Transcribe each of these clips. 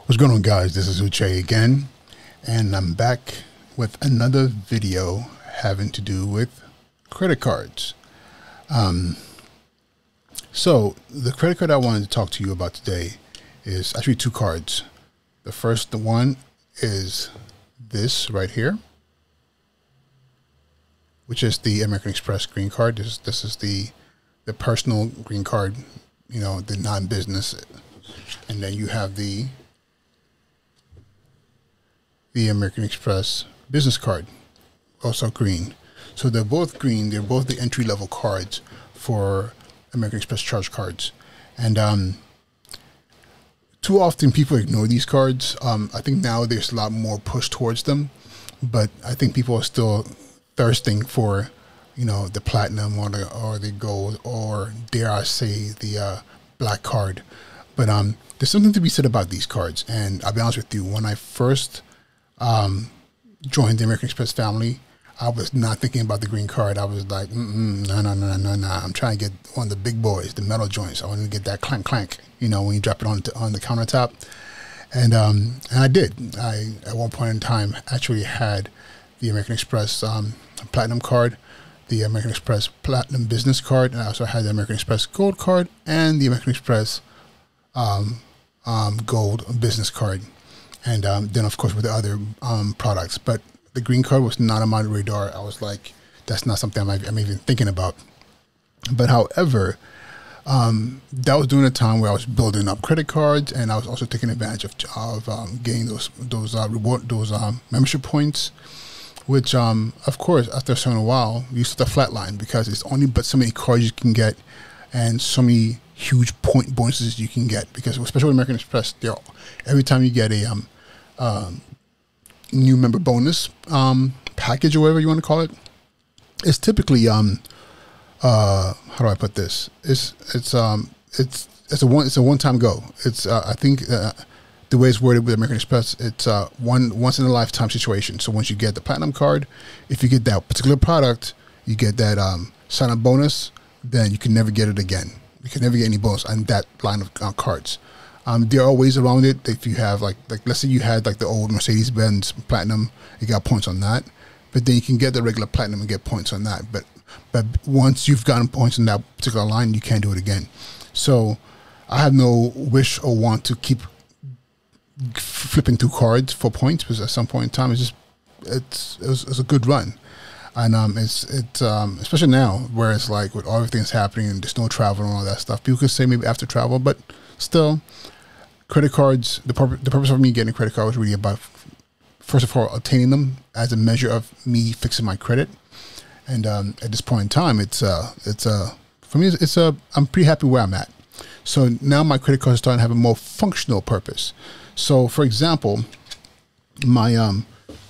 What's going on, guys? This is Uche again, and I'm back with another video having to do with credit cards. So the credit card I wanted to talk to you about today is actually two cards. The first one is this right here, which is the American Express green card. This is the personal green card, you know, the non-business, and then you have the American Express business card, also green. So they're both green. They're both the entry-level cards for American Express charge cards. And too often people ignore these cards. I think now there's a lot more push towards them, but I think people are still thirsting for, you know, the platinum or the gold, or dare I say the black card. But there's something to be said about these cards. And I'll be honest with you, when I first joined the American Express family, I was not thinking about the green card. I was like, no. I'm trying to get one of the big boys, the metal joints. I want to get that clank clank, you know, when you drop it on the countertop. And I did. I at one point in time actually had the American Express platinum card, the American Express platinum business card, and I also had the American Express gold card and the American Express gold business card. And then, of course, with the other products. But the green card was not on my radar. I was like, that's not something I'm even thinking about. But however, that was during a time where I was building up credit cards, and I was also taking advantage of getting those membership points, which, of course, after a certain while, you start to flatline because it's only but so many cards you can get and so many huge point bonuses you can get. Because especially with American Express, every time you get a new member bonus package or whatever you want to call it, it's typically how do I put this? It's a one-time go. It's I think the way it's worded with American Express, it's once in a lifetime situation. So once you get the platinum card, if you get that particular product, you get that sign-up bonus, then you can never get it again. You can never get any bonus on that line of cards. There are ways around it. If you have like let's say you had like the old Mercedes-Benz Platinum, you got points on that. But then you can get the regular Platinum and get points on that. But once you've gotten points on that particular line, you can't do it again. So I have no wish or want to keep flipping through cards for points, because at some point in time, it was a good run. And it's especially now where it's like with all everything's happening and there's no travel and all that stuff. People could say maybe after travel, but still, credit cards. The purpose of me getting a credit card was really about, first of all, obtaining them as a measure of me fixing my credit. And at this point in time, for me, I'm pretty happy where I'm at. So now my credit cards are starting to have a more functional purpose. So, for example, my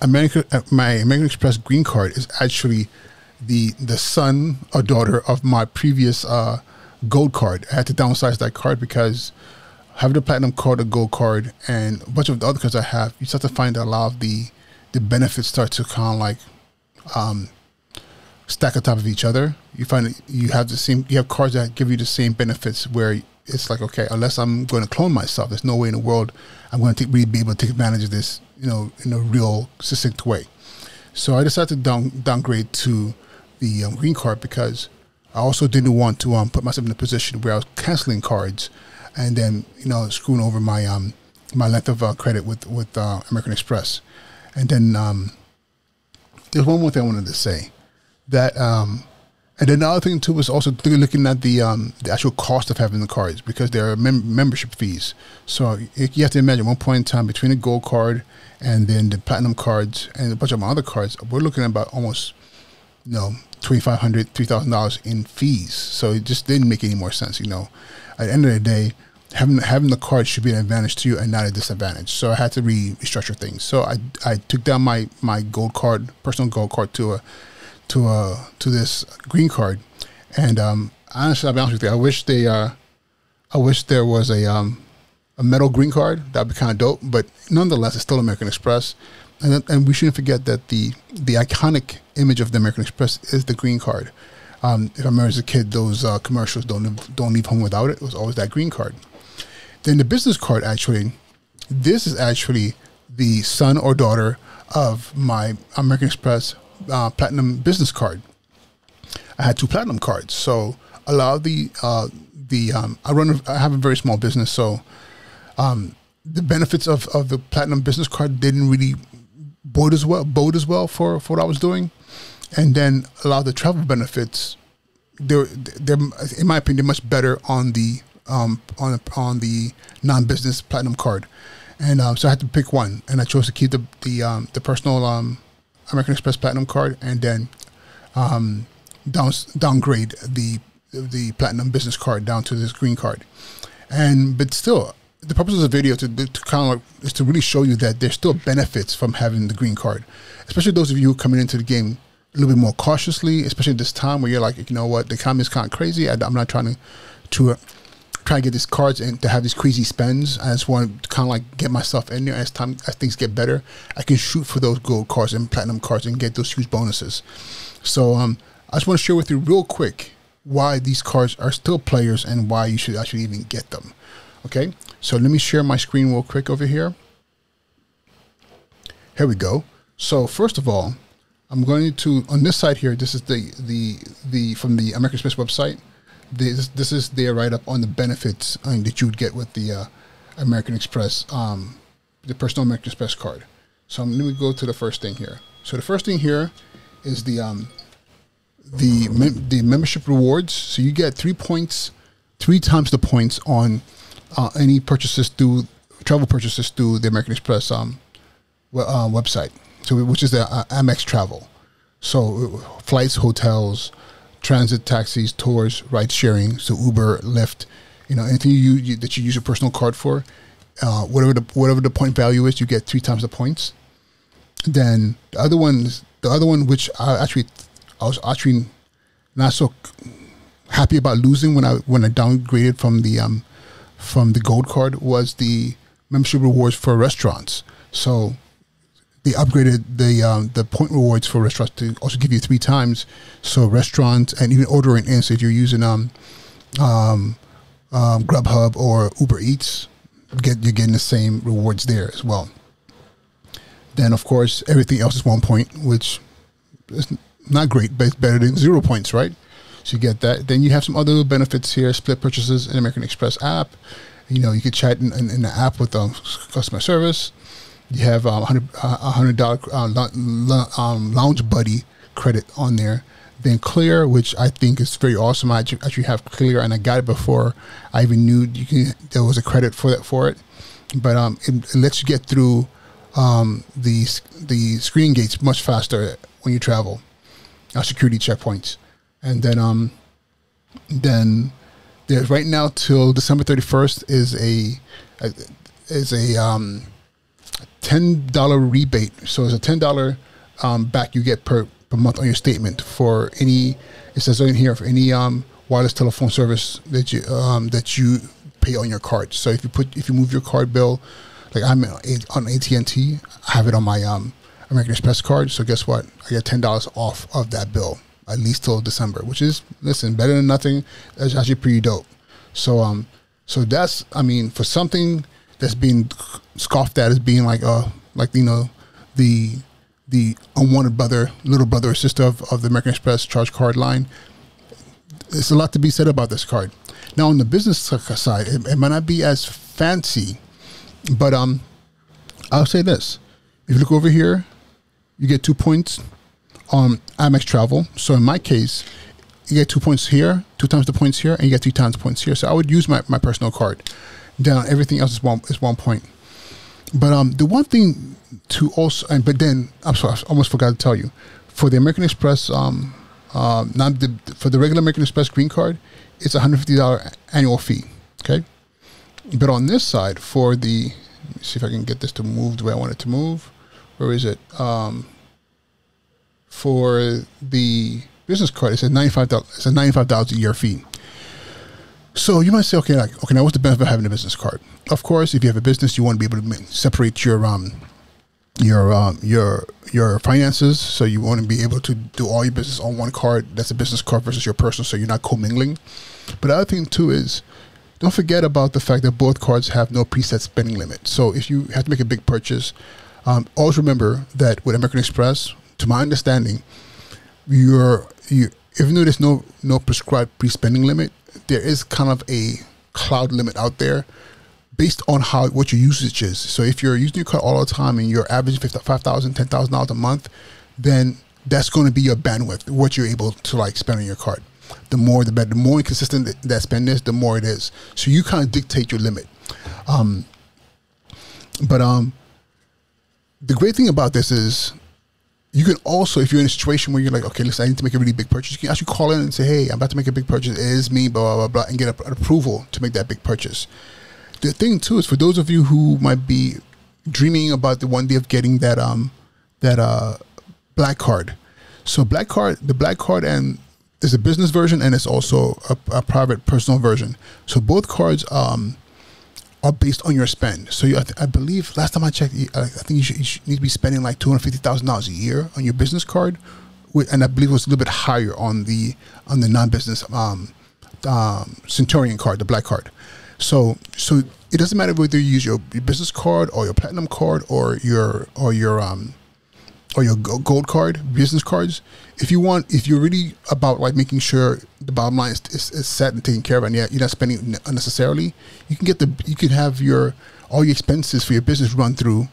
American Express green card is actually the son or daughter of my previous gold card. I had to downsize that card because having the platinum card, a gold card, and a bunch of the other cards I have, you start to find that a lot of the benefits start to kind of like stack on top of each other. You find that you have cards that give you the same benefits, where it's like, okay, unless I'm going to clone myself, there's no way in the world I'm going to really be able to take advantage of this, you know, in a real succinct way. So I decided to downgrade to the green card, because I also didn't want to put myself in a position where I was canceling cards and then, you know, screwing over my my length of credit with American Express. And then there's one more thing I wanted to say, that and then the other thing too was also looking at the actual cost of having the cards, because there are membership fees. So you have to imagine, one point in time, between the gold card and then the platinum cards and a bunch of my other cards, we're looking at about almost, you know, $2,500, $3,000 in fees. So it just didn't make any more sense. You know, at the end of the day, having the card should be an advantage to you and not a disadvantage. So I had to restructure things. So I took down my gold card, personal gold card, to this green card. And honestly, I'll be honest with you, I wish there was a metal green card. That'd be kind of dope. But nonetheless, it's still American Express. And we shouldn't forget that the iconic image of the American Express is the green card. If I remember as a kid, those commercials, don't leave home without it, was always that green card. Then the business card actually This is actually the son or daughter of my American Express Platinum business card. I had 2 platinum cards, so a lot of I have a very small business, so the benefits of the platinum business card didn't really bode as well for what I was doing, and then a lot of the travel benefits, they're in my opinion much better on the non-business platinum card, and so I had to pick one, and I chose to keep the personal American Express Platinum card, and then downgrade the platinum business card down to this green card. But still, the purpose of the video to kind of like, is to really show you that there's still benefits from having the green card, especially those of you who coming into the game a little bit more cautiously, especially at this time where you're like, you know what, the economy is kind of crazy. I'm not trying to get these cards and to have these crazy spends. I just want to kind of like get myself in there as things get better. I can shoot for those gold cards and platinum cards and get those huge bonuses. So I just want to share with you real quick why these cards are still players and why you should actually even get them. Okay, so let me share my screen real quick over here. Here we go. So first of all, I'm going to, on this side here, this is the from the American Express website. This is their write-up on the benefits that you would get with the American Express, the personal American Express card. So let me go to the first thing here. So the first thing here is the membership rewards. So you get 3 points, 3 times the points on any purchases travel purchases through the American Express website. So which is the Amex Travel. So flights, hotels, transit, taxis, tours, ride sharing, so Uber, Lyft, anything that you use your personal card for, whatever the point value is, you get 3 times the points. Then the other one which I was actually not so happy about losing when I downgraded from the gold card was the membership rewards for restaurants. So they upgraded the point rewards for restaurants to also give you 3 times. So restaurants and even ordering in. So if you're using Grubhub or Uber Eats, you're getting the same rewards there as well. Then of course everything else is 1 point, which is not great, but it's better than 0 points, right? So you get that. Then you have some other benefits here: split purchases in American Express app. You could chat in the app with customer service. You have $100 lounge buddy credit on there. Then Clear, which I think is very awesome. I actually have Clear, and I got it before I even knew there was a credit for it. But it lets you get through the screening gates much faster when you travel. Security checkpoints, and then there's right now till December 31st is a $10 rebate. So it's a $10 back you get per month on your statement for any. It says in here for any wireless telephone service that you pay on your card. So if you move your card bill, like I'm on AT&T, I have it on my American Express card. So guess what? I get $10 off of that bill at least till December, which is, listen, better than nothing. That's actually pretty dope. So so that's, for something that's being scoffed at as being like the unwanted little brother or sister of the American Express charge card line. There's a lot to be said about this card. Now on the business side, it might not be as fancy, but I'll say this: if you look over here, you get 2 points on Amex Travel. So in my case, you get 2 points here, 2 times the points here, and you get 3 times the points here. So I would use my personal card. Then everything else is 1 point. But the one thing to also, but then I'm sorry, I almost forgot to tell you, for the American Express, for the regular American Express green card, it's $150 annual fee. Okay, but on this side, for the, let me see if I can get this to move the way I want it to move. Where is it? For the business card, it's a $95. It's a $95 a year fee. So you might say, okay, now what's the benefit of having a business card? Of course, if you have a business, you want to be able to separate your finances. So you want to be able to do all your business on one card. That's a business card versus your personal, so you're not commingling. But the other thing too is, don't forget about the fact that both cards have no preset spending limit. So if you have to make a big purchase, always remember that with American Express, to my understanding, even though there's no prescribed pre-spending limit, there is kind of a cloud limit out there based on what your usage is. So if you're using your card all the time and you're averaging $5,000, $10,000 a month, then that's going to be your bandwidth, what you're able to like spend on your card. The more, the better. The more inconsistent that spend is, the more it is. So you kind of dictate your limit. But the great thing about this is you can also, if you're in a situation where you're like, okay, listen, I need to make a really big purchase, you can actually call in and say, hey, I'm about to make a big purchase. It is me, blah, blah, blah, blah, and get an approval to make that big purchase. The thing too is for those of you who might be dreaming about the one day of getting that black card. So the black card, and there's a business version and it's also a private personal version. So both cards are based on your spend. So I believe last time I checked, I think you should need to be spending like $250,000 a year on your business card, and I believe it was a little bit higher on the non-business Centurion card, the black card. So it doesn't matter whether you use your business card or your platinum card or your gold card, business cards. If you're really about like making sure the bottom line is set and taken care of, and you're not spending unnecessarily, you can have all your expenses for your business run through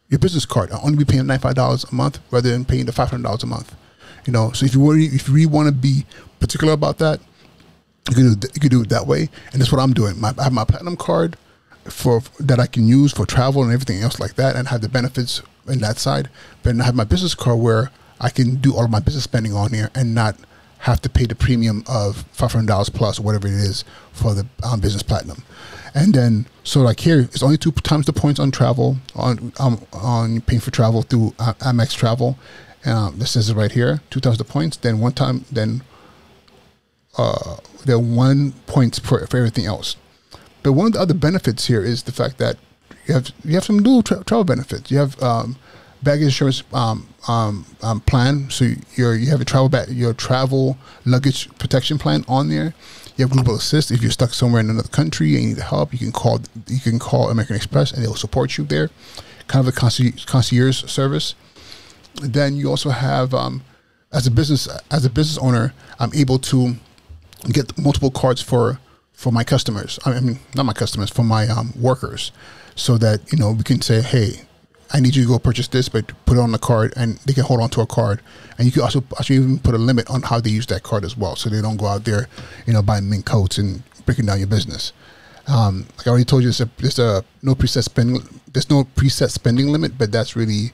your business card. I'll only be paying $95 a month rather than paying the $500 a month. So if you really want to be particular about that, you can do it that way. And that's what I'm doing. I have my platinum card that I can use for travel and everything else like that, and have the benefits in that side. But then I have my business card where I can do all of my business spending on here and not have to pay the premium of $500 plus or whatever it is for the business platinum. And then, so like here, it's only 2 times the points on travel, on paying for travel through Amex Travel. This says it right here, 2 times the points, then 1 time, then there are 1 points for everything else. But one of the other benefits here is the fact that you have some dual travel benefits. You have baggage insurance plan, so you have your travel luggage protection plan on there. You have global assist if you're stuck somewhere in another country and you need help. You can call American Express and they will support you there. Kind of a concierge service. Then you also have as a business owner, I'm able to get multiple cards for my customers. I mean, not my customers, for my workers, so that we can say, hey, I need you to go purchase this, but put it on the card, and they can hold on to a card. And you can also even put a limit on how they use that card as well, so they don't go out there, buying mint coats and breaking down your business. Like I already told you, there's no preset spending limit, but that's really,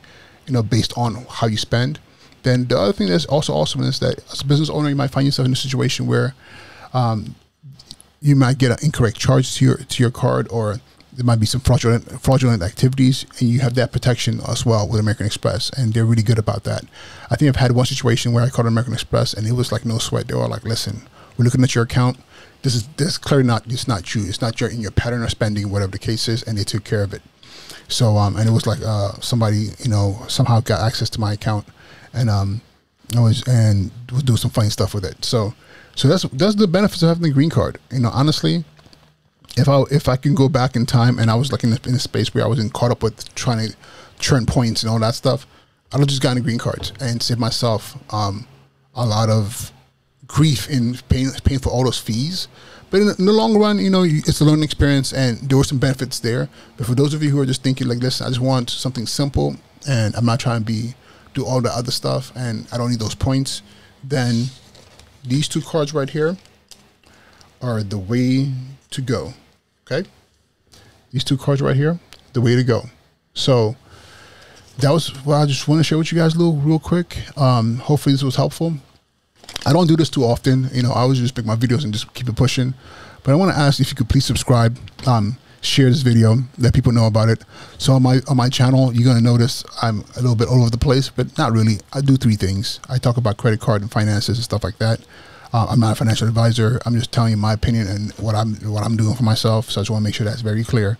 based on how you spend. Then the other thing that's also awesome is that as a business owner, you might find yourself in a situation where you might get an incorrect charge to your card, or there might be some fraudulent activities, and you have that protection as well with American Express, and they're really good about that. I think I've had one situation where I called American Express, and it was like no sweat. They were like, "Listen, we're looking at your account. This clearly not you. It's not in your pattern of spending, whatever the case is," and they took care of it. So and it was like somebody somehow got access to my account, and was doing some funny stuff with it. So that's the benefits of having the green card. Honestly, if I can go back in time and I was like in a space where I wasn't caught up with trying to churn points and all that stuff, I'd have just gotten green cards and saved myself a lot of grief in paying for all those fees. But in the long run, it's a learning experience, and there were some benefits there. But for those of you who are just thinking like, listen, I just want something simple, and I'm not trying to do all the other stuff, and I don't need those points, then these 2 cards right here are the way to go. Okay, these 2 cards right here, the way to go. So that was what I just want to share with you guys real quick. Hopefully this was helpful. I don't do this too often. I always just make my videos and just keep it pushing. But I want to ask if you could please subscribe, share this video, let people know about it. So on my channel, you're gonna notice I'm a little bit all over the place, but not really. I do 3 things. I talk about credit card and finances and stuff like that. I'm not a financial advisor. I'm just telling you my opinion and what I'm doing for myself. So I just want to make sure that's very clear.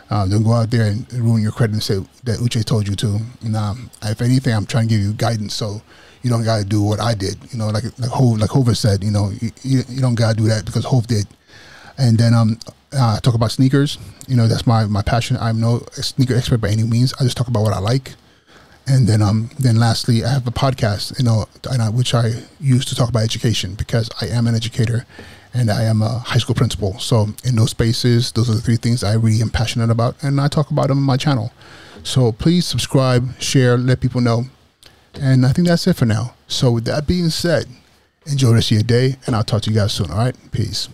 Don't go out there and ruin your credit and say that Uche told you to. If anything, I'm trying to give you guidance, so you don't got to do what I did. Like Hov said, you don't got to do that because Hov did. And then I talk about sneakers. You know, that's my passion. I'm no sneaker expert by any means. I just talk about what I like. And then lastly, I have a podcast, you know, which I use to talk about education, because I am an educator and I am a high school principal. So in those spaces, those are the three things I really am passionate about, and I talk about them on my channel. So please subscribe, share, let people know. And I think that's it for now. So with that being said, enjoy the rest of your day, and I'll talk to you guys soon. All right, peace.